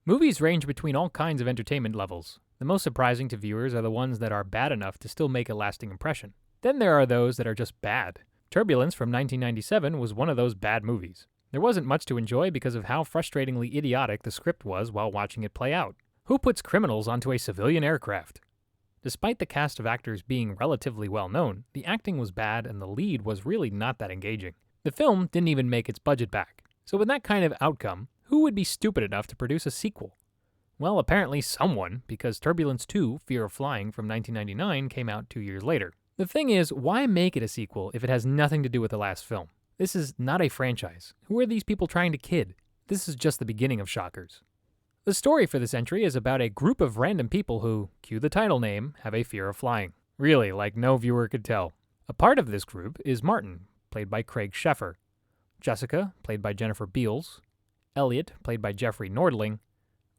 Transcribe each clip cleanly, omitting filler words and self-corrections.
Movies range between all kinds of entertainment levels. The most surprising to viewers are the ones that are bad enough to still make a lasting impression. Then there are those that are just bad. Turbulence from 1997 was one of those bad movies. There wasn't much to enjoy because of how frustratingly idiotic the script was while watching it play out. Who puts criminals onto a civilian aircraft? Despite the cast of actors being relatively well known, the acting was bad and the lead was really not that engaging. The film didn't even make its budget back. So with that kind of outcome, who would be stupid enough to produce a sequel? Well, apparently someone, because Turbulence 2, Fear of Flying from 1999 came out 2 years later. The thing is, why make it a sequel if it has nothing to do with the last film? This is not a franchise. Who are these people trying to kid? This is just the beginning of shockers. The story for this entry is about a group of random people who, cue the title name, have a fear of flying. Really, like no viewer could tell. A part of this group is Martin, played by Craig Sheffer, Jessica, played by Jennifer Beals, Elliot, played by Jeffrey Nordling,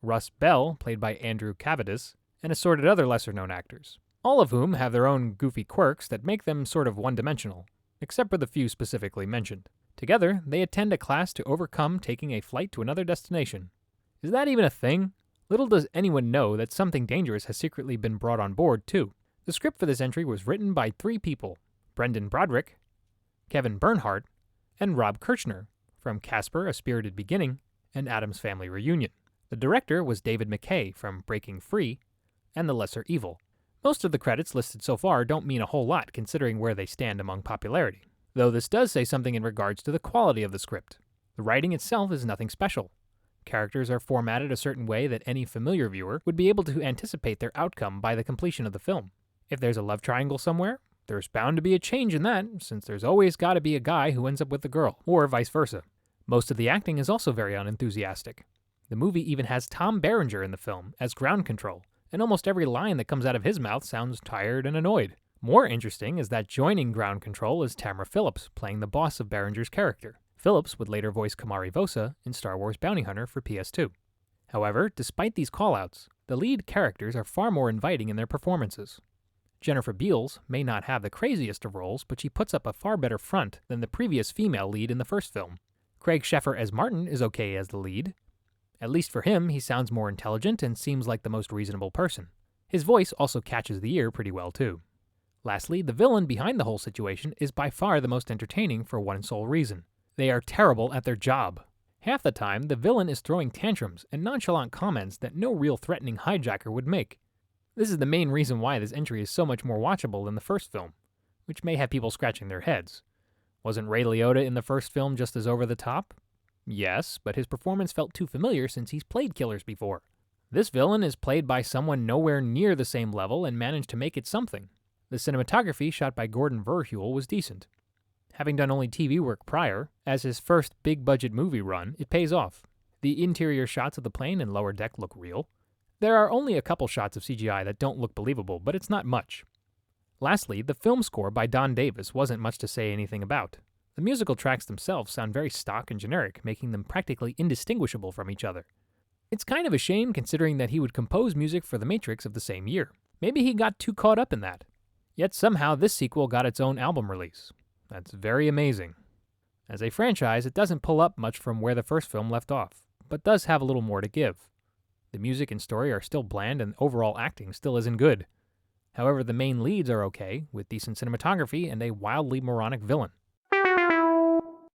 Russ Bell, played by Andrew Kavadas, and assorted other lesser-known actors, all of whom have their own goofy quirks that make them sort of one-dimensional, except for the few specifically mentioned. Together, they attend a class to overcome taking a flight to another destination. Is that even a thing? Little does anyone know that something dangerous has secretly been brought on board, too. The script for this entry was written by 3 people, Brendan Broderick, Kevin Bernhardt, and Rob Kirchner, from Casper, A Spirited Beginning, and Addams Family Reunion. The director was David McKay from Breaking Free and The Lesser Evil. Most of the credits listed so far don't mean a whole lot considering where they stand among popularity, though this does say something in regards to the quality of the script. The writing itself is nothing special. Characters are formatted a certain way that any familiar viewer would be able to anticipate their outcome by the completion of the film. If there's a love triangle somewhere, there's bound to be a change in that, since there's always got to be a guy who ends up with the girl, or vice versa. Most of the acting is also very unenthusiastic. The movie even has Tom Berenger in the film as ground control, and almost every line that comes out of his mouth sounds tired and annoyed. More interesting is that joining ground control is Tamara Phillips, playing the boss of Berenger's character. Phillips would later voice Kamari Vosa in Star Wars Bounty Hunter for PS2. However, despite these callouts, the lead characters are far more inviting in their performances. Jennifer Beals may not have the craziest of roles, but she puts up a far better front than the previous female lead in the first film. Craig Sheffer as Martin is okay as the lead. At least for him, he sounds more intelligent and seems like the most reasonable person. His voice also catches the ear pretty well too. Lastly, the villain behind the whole situation is by far the most entertaining for one sole reason. They are terrible at their job. Half the time, the villain is throwing tantrums and nonchalant comments that no real threatening hijacker would make. This is the main reason why this entry is so much more watchable than the first film, which may have people scratching their heads. Wasn't Ray Liotta in the first film just as over the top? Yes, but his performance felt too familiar since he's played killers before. This villain is played by someone nowhere near the same level and managed to make it something. The cinematography shot by Gordon Verheuel was decent. Having done only TV work prior, as his first big-budget movie run, it pays off. The interior shots of the plane and lower deck look real. There are only a couple shots of CGI that don't look believable, but it's not much. Lastly, the film score by Don Davis wasn't much to say anything about. The musical tracks themselves sound very stock and generic, making them practically indistinguishable from each other. It's kind of a shame considering that he would compose music for The Matrix of the same year. Maybe he got too caught up in that. Yet somehow this sequel got its own album release. That's very amazing. As a franchise, it doesn't pull up much from where the first film left off, but does have a little more to give. The music and story are still bland and overall acting still isn't good. However, the main leads are okay, with decent cinematography and a wildly moronic villain.